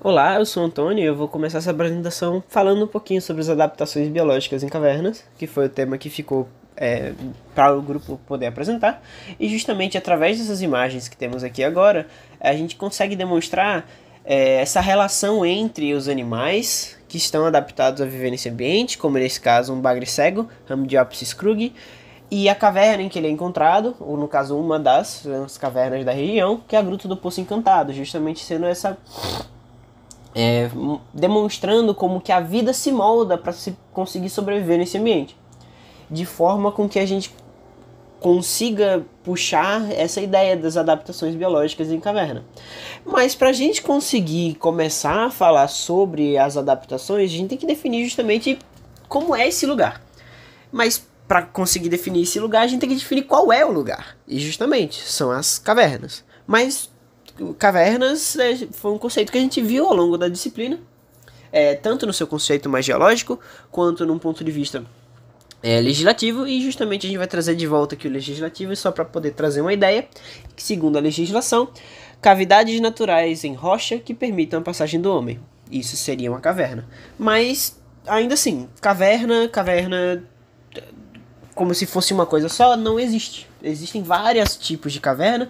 Olá, eu sou o Antônio e eu vou começar essa apresentação falando um pouquinho sobre as adaptações biológicas em cavernas, que foi o tema que ficou para o grupo poder apresentar. E justamente através dessas imagens que temos aqui agora, a gente consegue demonstrar essa relação entre os animais que estão adaptados a viver nesse ambiente, como nesse caso um bagre cego, Ramdiopsis krug, e a caverna em que ele é encontrado, ou no caso uma das cavernas da região, que é a Gruta do Poço Encantado, justamente sendo essa demonstrando como que a vida se molda para se conseguir sobreviver nesse ambiente, de forma com que a gente consiga puxar essa ideia das adaptações biológicas em caverna. Mas para a gente conseguir começar a falar sobre as adaptações, a gente tem que definir justamente como é esse lugar. Mas para conseguir definir esse lugar, a gente tem que definir qual é o lugar. E justamente são as cavernas. Mas cavernas foi um conceito que a gente viu ao longo da disciplina, tanto no seu conceito mais geológico, quanto num ponto de vista legislativo, e justamente a gente vai trazer de volta aqui o legislativo só para poder trazer uma ideia, que segundo a legislação, cavidades naturais em rocha que permitam a passagem do homem. Isso seria uma caverna. Mas, ainda assim, caverna, como se fosse uma coisa só, não existe. Existem vários tipos de caverna,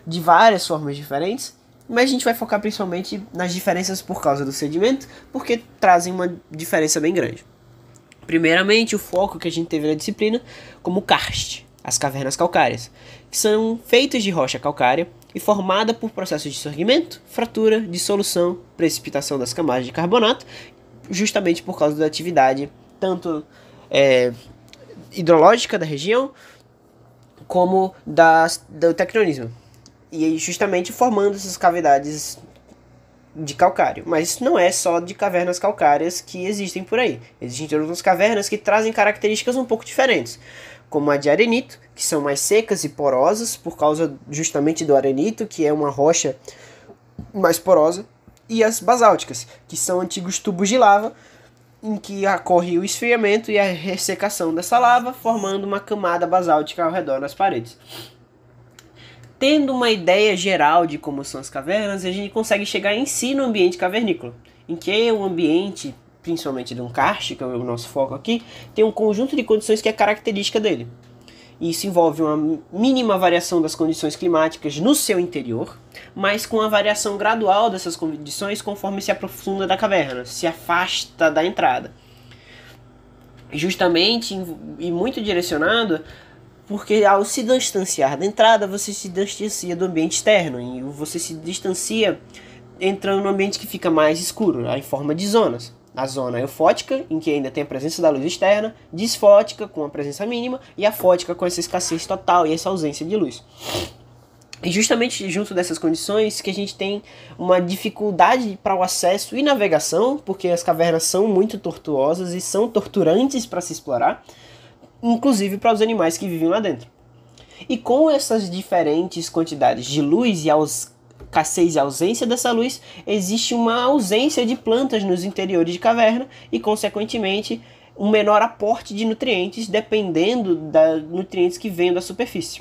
de várias formas diferentes, mas a gente vai focar principalmente nas diferenças por causa do sedimento, porque trazem uma diferença bem grande. Primeiramente, o foco que a gente teve na disciplina como karst, as cavernas calcárias, que são feitas de rocha calcária e formada por processos de sorgimento, fratura, dissolução, precipitação das camadas de carbonato, justamente por causa da atividade tanto hidrológica da região como do tectonismo. E justamente formando essas cavidades de calcário. Mas não é só de cavernas calcárias que existem por aí. Existem outras cavernas que trazem características um pouco diferentes, como a de arenito, que são mais secas e porosas, por causa justamente do arenito, que é uma rocha mais porosa, e as basálticas, que são antigos tubos de lava, em que ocorre o esfriamento e a ressecação dessa lava, formando uma camada basáltica ao redor das paredes. Tendo uma ideia geral de como são as cavernas, a gente consegue chegar em si no ambiente cavernícola, em que o ambiente, principalmente de um karst, que é o nosso foco aqui, tem um conjunto de condições que é característica dele. Isso envolve uma mínima variação das condições climáticas no seu interior, mas com a variação gradual dessas condições conforme se aprofunda da caverna, se afasta da entrada. Justamente e muito direcionado porque ao se distanciar da entrada, você se distancia do ambiente externo e você se distancia entrando no ambiente que fica mais escuro, em forma de zonas. A zona eufótica, em que ainda tem a presença da luz externa, disfótica, com a presença mínima, e a fótica, com essa escassez total e essa ausência de luz. E justamente junto dessas condições que a gente tem uma dificuldade para o acesso e navegação, porque as cavernas são muito tortuosas e são torturantes para se explorar, inclusive para os animais que vivem lá dentro. E com essas diferentes quantidades de luz e a escassez e ausência dessa luz, existe uma ausência de plantas nos interiores de caverna e, consequentemente, um menor aporte de nutrientes, dependendo dos nutrientes que vêm da superfície.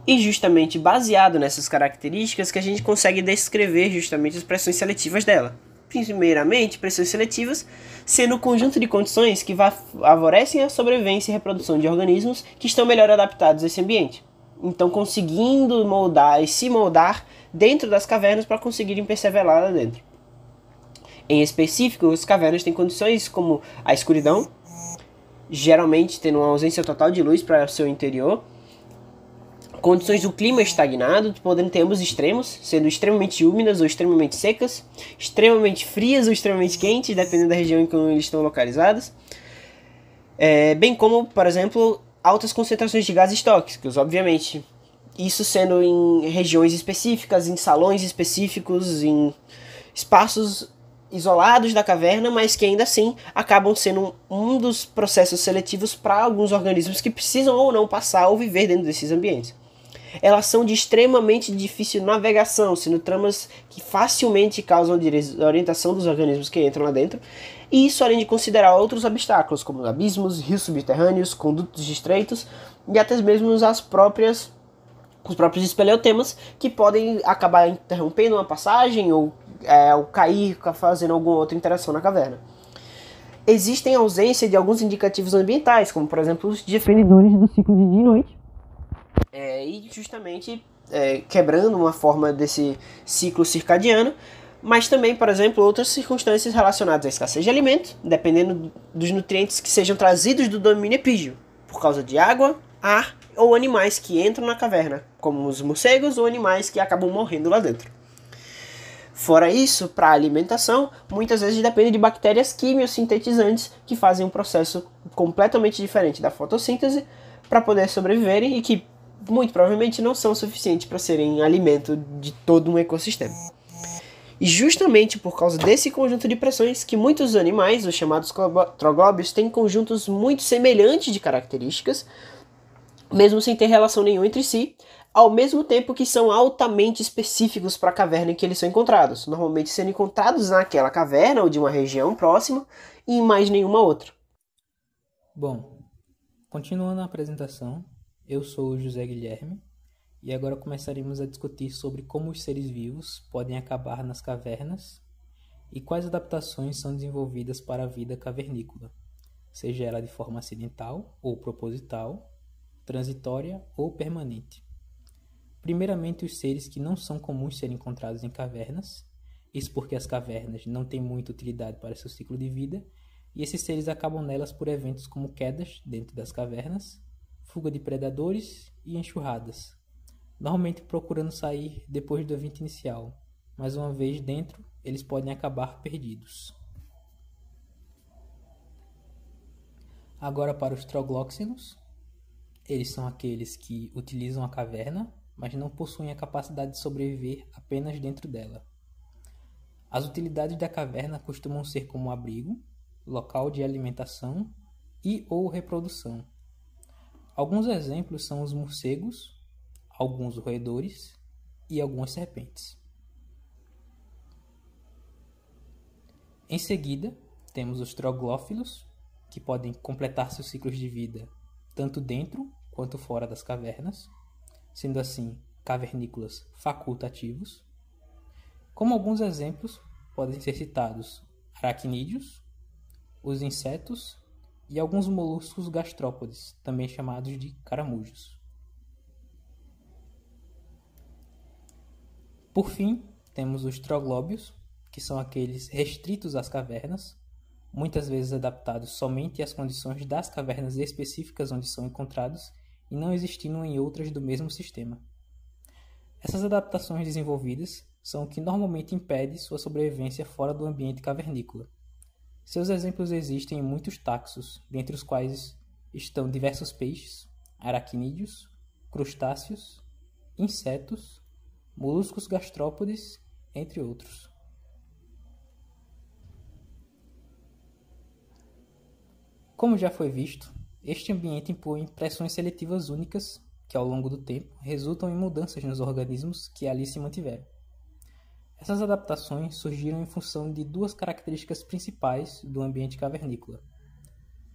E justamente baseado nessas características que a gente consegue descrever justamente as pressões seletivas dela. Primeiramente, pressões seletivas, sendo o conjunto de condições que favorecem a sobrevivência e reprodução de organismos que estão melhor adaptados a esse ambiente. Então, conseguindo moldar e se moldar dentro das cavernas para conseguirem perseverar lá dentro. Em específico, as cavernas têm condições como a escuridão, geralmente tendo uma ausência total de luz para o seu interior, condições do clima estagnado, podendo ter ambos extremos, sendo extremamente úmidas ou extremamente secas, extremamente frias ou extremamente quentes, dependendo da região em que eles estão localizados, bem como, por exemplo, altas concentrações de gases tóxicos, obviamente. Isso sendo em regiões específicas, em salões específicos, em espaços isolados da caverna, mas que ainda assim acabam sendo um dos processos seletivos para alguns organismos que precisam ou não passar ou viver dentro desses ambientes. Elas são de extremamente difícil navegação, sendo tramas que facilmente causam desorientação dos organismos que entram lá dentro, e isso além de considerar outros obstáculos, como abismos, rios subterrâneos, condutos estreitos, e até mesmo as próprias os próprios espeleotemas, que podem acabar interrompendo uma passagem ou cair fazendo alguma outra interação na caverna. Existem ausência de alguns indicativos ambientais, como por exemplo os diferidores do ciclo de dia e noite, e justamente quebrando uma forma desse ciclo circadiano, mas também, por exemplo, outras circunstâncias relacionadas à escassez de alimento, dependendo dos nutrientes que sejam trazidos do domínio epígeo, por causa de água, ar ou animais que entram na caverna, como os morcegos ou animais que acabam morrendo lá dentro. Fora isso, para a alimentação, muitas vezes depende de bactérias quimiosintetizantes que fazem um processo completamente diferente da fotossíntese para poder sobreviverem e que muito provavelmente não são suficientes para serem alimento de todo um ecossistema. E justamente por causa desse conjunto de pressões que muitos animais, os chamados troglóbios, têm conjuntos muito semelhantes de características, mesmo sem ter relação nenhuma entre si, ao mesmo tempo que são altamente específicos para a caverna em que eles são encontrados, normalmente sendo encontrados naquela caverna ou de uma região próxima e em mais nenhuma outra. Bom, continuando a apresentação, eu sou o José Guilherme e agora começaremos a discutir sobre como os seres vivos podem acabar nas cavernas e quais adaptações são desenvolvidas para a vida cavernícola, seja ela de forma acidental ou proposital, transitória ou permanente. Primeiramente, os seres que não são comuns serem encontrados em cavernas, isso porque as cavernas não têm muita utilidade para seu ciclo de vida, e esses seres acabam nelas por eventos como quedas dentro das cavernas, fuga de predadores e enxurradas, normalmente procurando sair depois do evento inicial, mas uma vez dentro, eles podem acabar perdidos. Agora para os troglóxenos, eles são aqueles que utilizam a caverna, mas não possuem a capacidade de sobreviver apenas dentro dela. As utilidades da caverna costumam ser como abrigo, local de alimentação e ou reprodução. Alguns exemplos são os morcegos, alguns roedores e algumas serpentes. Em seguida, temos os troglófilos, que podem completar seus ciclos de vida tanto dentro quanto fora das cavernas, sendo assim cavernícolas facultativos. Como alguns exemplos, podem ser citados aracnídeos, os insetos e alguns moluscos gastrópodes, também chamados de caramujos. Por fim, temos os troglóbios, que são aqueles restritos às cavernas, muitas vezes adaptados somente às condições das cavernas específicas onde são encontrados e não existindo em outras do mesmo sistema. Essas adaptações desenvolvidas são o que normalmente impede sua sobrevivência fora do ambiente cavernícola. Seus exemplos existem em muitos taxos, dentre os quais estão diversos peixes, aracnídeos, crustáceos, insetos, moluscos gastrópodes, entre outros. Como já foi visto, este ambiente impõe pressões seletivas únicas que, ao longo do tempo, resultam em mudanças nos organismos que ali se mantiveram. Essas adaptações surgiram em função de duas características principais do ambiente cavernícola: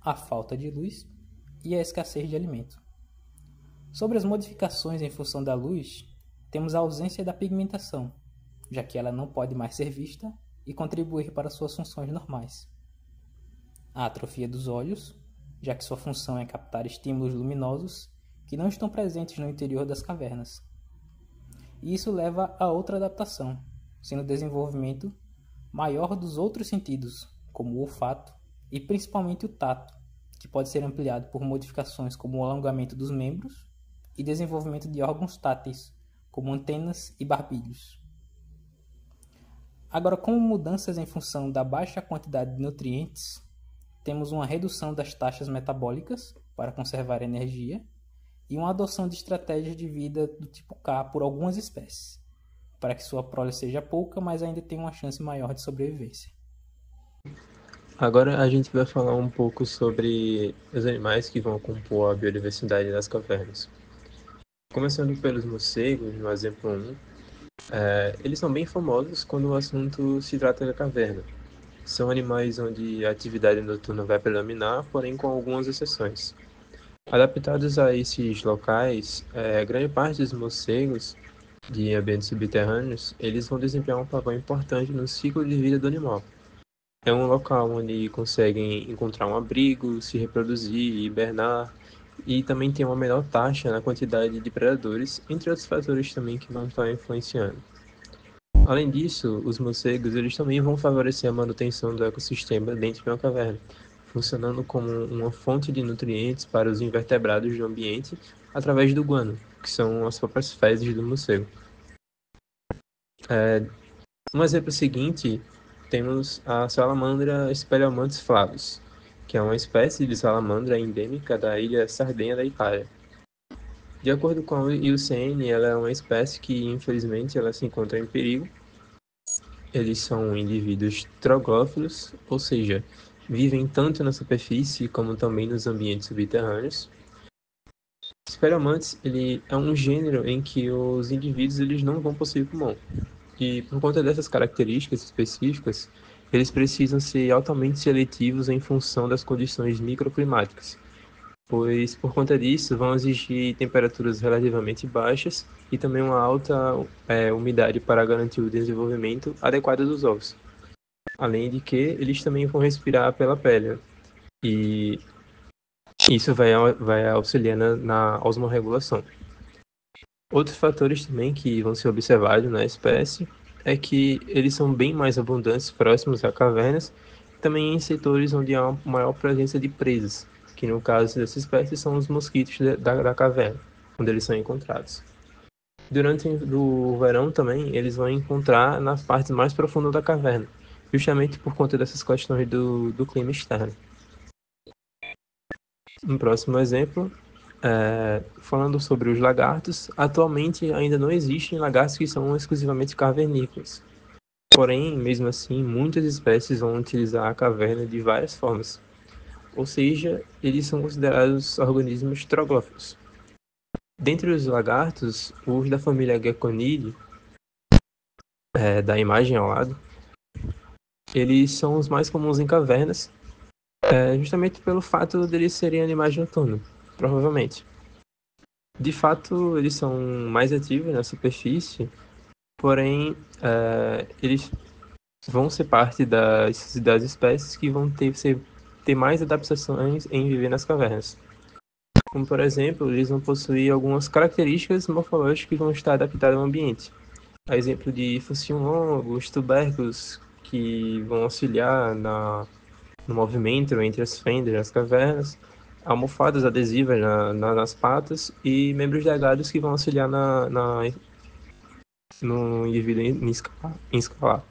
a falta de luz e a escassez de alimento. Sobre as modificações em função da luz, temos a ausência da pigmentação, já que ela não pode mais ser vista e contribuir para suas funções normais. A atrofia dos olhos, já que sua função é captar estímulos luminosos que não estão presentes no interior das cavernas. E isso leva a outra adaptação, sendo o desenvolvimento maior dos outros sentidos, como o olfato e principalmente o tato, que pode ser ampliado por modificações como o alongamento dos membros e desenvolvimento de órgãos táteis, como antenas e barbilhos. Agora, como mudanças em função da baixa quantidade de nutrientes, temos uma redução das taxas metabólicas para conservar energia e uma adoção de estratégias de vida do tipo K por algumas espécies, para que sua prole seja pouca, mas ainda tenha uma chance maior de sobrevivência. Agora a gente vai falar um pouco sobre os animais que vão compor a biodiversidade das cavernas. Começando pelos morcegos, no exemplo 1, eles são bem famosos quando o assunto se trata da caverna. São animais onde a atividade noturna vai predominar, porém com algumas exceções. Adaptados a esses locais, grande parte dos morcegos de ambientes subterrâneos, eles vão desempenhar um papel importante no ciclo de vida do animal. É um local onde conseguem encontrar um abrigo, se reproduzir, hibernar e também tem uma menor taxa na quantidade de predadores, entre outros fatores também que vão estar influenciando. Além disso, os morcegos eles também vão favorecer a manutenção do ecossistema dentro de uma caverna, funcionando como uma fonte de nutrientes para os invertebrados do ambiente através do guano, que são as próprias fezes do morcego. Um exemplo seguinte, temos a salamandra Speleomantis flavus, que é uma espécie de salamandra endêmica da ilha Sardenha da Itália. De acordo com a IUCN, ela é uma espécie que, infelizmente, ela se encontra em perigo. Eles são indivíduos troglófilos, ou seja, vivem tanto na superfície como também nos ambientes subterrâneos. Speleomantis, ele é um gênero em que os indivíduos eles não vão possuir pulmão. E por conta dessas características específicas, eles precisam ser altamente seletivos em função das condições microclimáticas, pois por conta disso vão exigir temperaturas relativamente baixas e também uma alta umidade para garantir o desenvolvimento adequado dos ovos. Além de que eles também vão respirar pela pele, e isso vai auxiliar na osmorregulação. Outros fatores também que vão ser observados na espécie é que eles são bem mais abundantes próximos a cavernas, também em setores onde há uma maior presença de presas, que no caso dessa espécie são os mosquitos da caverna, onde eles são encontrados. Durante o verão também, eles vão encontrar nas partes mais profundas da caverna, justamente por conta dessas questões do clima externo. Um próximo exemplo, falando sobre os lagartos, atualmente ainda não existem lagartos que são exclusivamente cavernícolas. Porém, mesmo assim, muitas espécies vão utilizar a caverna de várias formas. Ou seja, eles são considerados organismos troglófilos. Dentre os lagartos, os da família Geckonidae, da imagem ao lado, eles são os mais comuns em cavernas, justamente pelo fato de eles serem animais noturnos, provavelmente. De fato, eles são mais ativos na superfície, porém, eles vão ser parte das espécies que vão ter mais adaptações em viver nas cavernas. Como, por exemplo, eles vão possuir algumas características morfológicas que vão estar adaptadas ao ambiente. A exemplo de focinho longo, os tubérculos que vão auxiliar no movimento entre as fendas das cavernas, almofadas adesivas nas patas e membros delgados que vão auxiliar no indivíduo em escalar.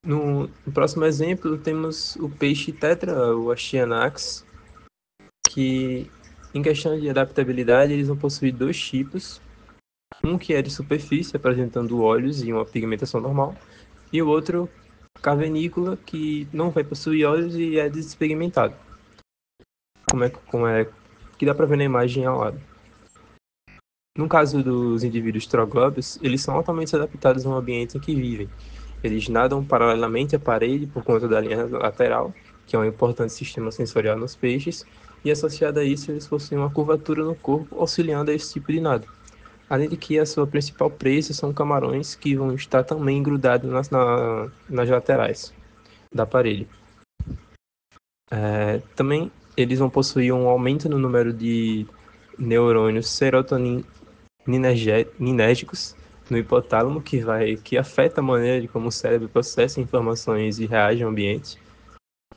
No próximo exemplo, temos o peixe tetra, o Astyanax, que, em questão de adaptabilidade, eles vão possuir dois tipos. Um que é de superfície, apresentando olhos e uma pigmentação normal, e o outro, cavernícola, que não vai possuir olhos e é despigmentado. Que dá para ver na imagem ao lado. No caso dos indivíduos troglobes, eles são altamente adaptados ao ambiente em que vivem. Eles nadam paralelamente à parede por conta da linha lateral, que é um importante sistema sensorial nos peixes, e associado a isso, eles possuem uma curvatura no corpo, auxiliando a esse tipo de nado. Além de que a sua principal presa são camarões, que vão estar também grudados nas laterais da parede. Também eles vão possuir um aumento no número de neurônios serotoninérgicos no hipotálamo, que afeta a maneira de como o cérebro processa informações e reage ao ambiente.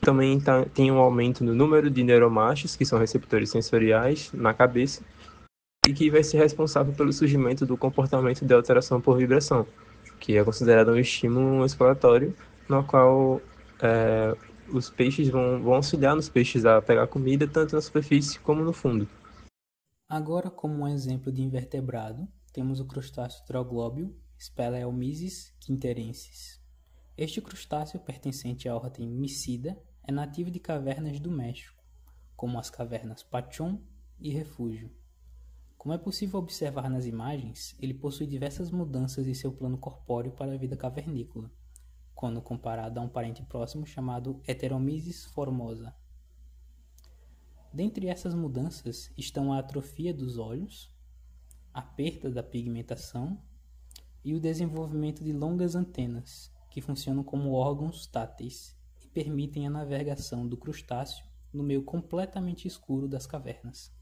Também tem um aumento no número de neuromachos, que são receptores sensoriais, na cabeça, e que vai ser responsável pelo surgimento do comportamento de alteração por vibração, que é considerado um estímulo exploratório, no qual os peixes vão auxiliar nos peixes a pegar comida tanto na superfície como no fundo. Agora, como um exemplo de invertebrado, temos o crustáceo troglóbio Speleomyces quinterensis. Este crustáceo, pertencente à ordem Micida, é nativo de cavernas do México, como as cavernas Pachón e Refúgio. Como é possível observar nas imagens, ele possui diversas mudanças em seu plano corpóreo para a vida cavernícola, quando comparado a um parente próximo chamado Heteromyces formosa. Dentre essas mudanças estão a atrofia dos olhos, a perda da pigmentação e o desenvolvimento de longas antenas, que funcionam como órgãos táteis e permitem a navegação do crustáceo no meio completamente escuro das cavernas.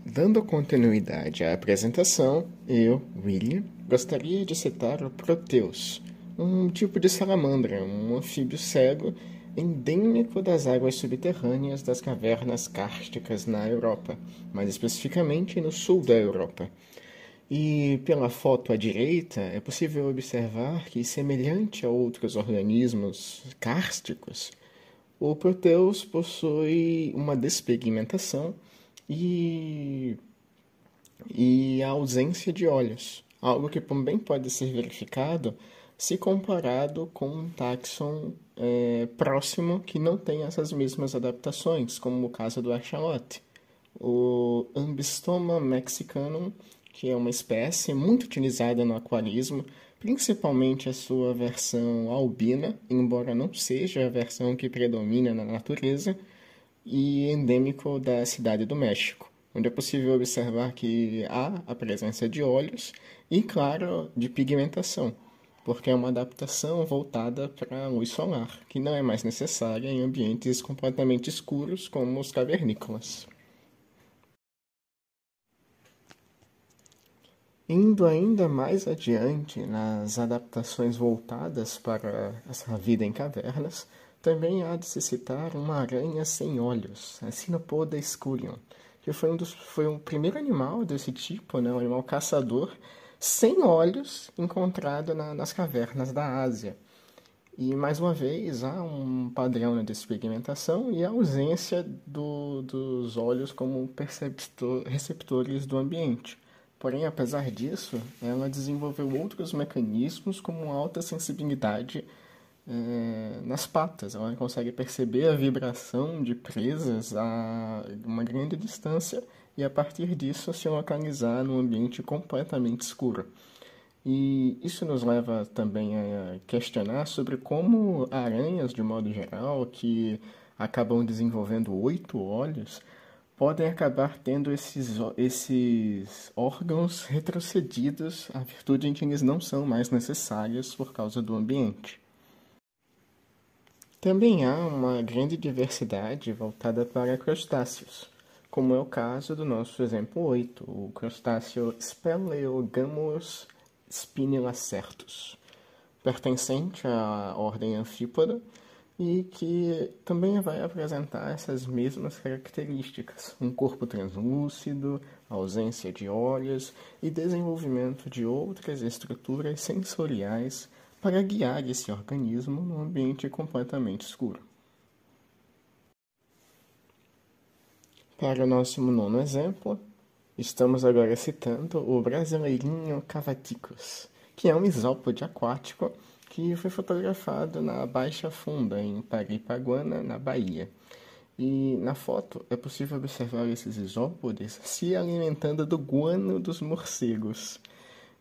Dando continuidade à apresentação, eu, William, gostaria de citar o Proteus, um tipo de salamandra, um anfíbio cego endêmico das águas subterrâneas das cavernas kársticas na Europa, mais especificamente no sul da Europa. E pela foto à direita, é possível observar que, semelhante a outros organismos kársticos, o Proteus possui uma despigmentação e a ausência de olhos, algo que também pode ser verificado se comparado com um táxon próximo que não tem essas mesmas adaptações, como o caso do axolote. O Ambystoma mexicanum, que é uma espécie muito utilizada no aquarismo, principalmente a sua versão albina, embora não seja a versão que predomina na natureza, e endêmico da Cidade do México, onde é possível observar que há a presença de olhos e, claro, de pigmentação, porque é uma adaptação voltada para a luz solar, que não é mais necessária em ambientes completamente escuros como os cavernícolas. Indo ainda mais adiante nas adaptações voltadas para essa vida em cavernas, também há de se citar uma aranha sem olhos, a Cynopoda scurion, que foi o primeiro animal desse tipo, né, um animal caçador, sem olhos, encontrado nas cavernas da Ásia. E, mais uma vez, há um padrão na despigmentação e a ausência dos olhos como receptores do ambiente. Porém, apesar disso, ela desenvolveu outros mecanismos como alta sensibilidade nas patas. Ela consegue perceber a vibração de presas a uma grande distância e, a partir disso, se localizar num ambiente completamente escuro. E isso nos leva também a questionar sobre como aranhas, de modo geral, que acabam desenvolvendo 8 olhos, podem acabar tendo esses órgãos retrocedidos à virtude em que eles não são mais necessários por causa do ambiente. Também há uma grande diversidade voltada para crustáceos, como é o caso do nosso exemplo 8, o crustáceo Speleogamous spinilacertus, pertencente à ordem Anfípoda e que também vai apresentar essas mesmas características, um corpo translúcido, ausência de olhos e desenvolvimento de outras estruturas sensoriais para guiar esse organismo num ambiente completamente escuro. Para o nosso 9º exemplo, estamos agora citando o brasileirinho cavaticus, que é um isópode aquático que foi fotografado na Baixa Funda, em Paripaguana, na Bahia. E na foto é possível observar esses isópodes se alimentando do guano dos morcegos.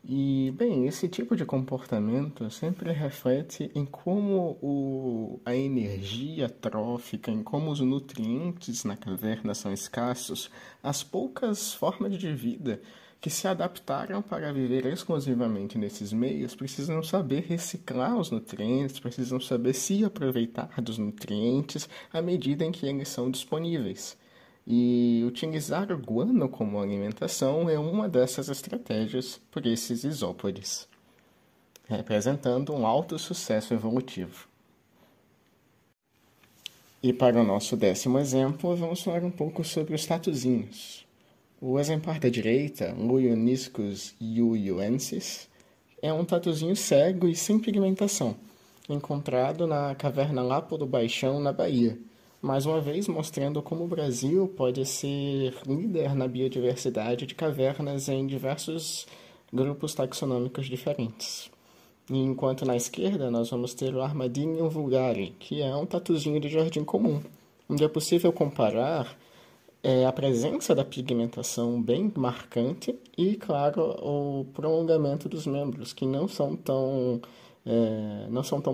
E, bem, esse tipo de comportamento sempre reflete em como a energia trófica, em como os nutrientes na caverna são escassos, as poucas formas de vida que se adaptaram para viver exclusivamente nesses meios precisam saber reciclar os nutrientes, precisam saber se aproveitar dos nutrientes à medida em que eles são disponíveis. E utilizar o guano como alimentação é uma dessas estratégias por esses isópodes, representando um alto sucesso evolutivo. E para o nosso 10º exemplo, vamos falar um pouco sobre os tatuzinhos. O exemplar da direita, Luioniscus yuiuensis, é um tatuzinho cego e sem pigmentação, encontrado na caverna Lapo do Baixão, na Bahia, mais uma vez mostrando como o Brasil pode ser líder na biodiversidade de cavernas em diversos grupos taxonômicos diferentes. E enquanto na esquerda nós vamos ter o Armadillium vulgare, que é um tatuzinho de jardim comum, onde é possível comparar a presença da pigmentação bem marcante e, claro, o prolongamento dos membros, que não são tão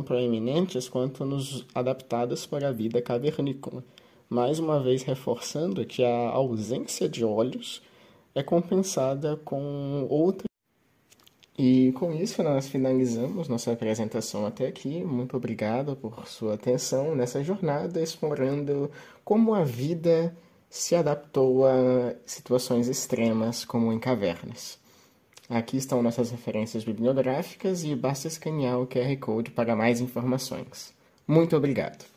proeminentes quanto nos adaptados para a vida cavernícola, mais uma vez reforçando que a ausência de olhos é compensada com outra. E com isso nós finalizamos nossa apresentação até aqui. Muito obrigado por sua atenção nessa jornada explorando como a vida se adaptou a situações extremas como em cavernas. Aqui estão nossas referências bibliográficas e basta escanear o QR Code para mais informações. Muito obrigado!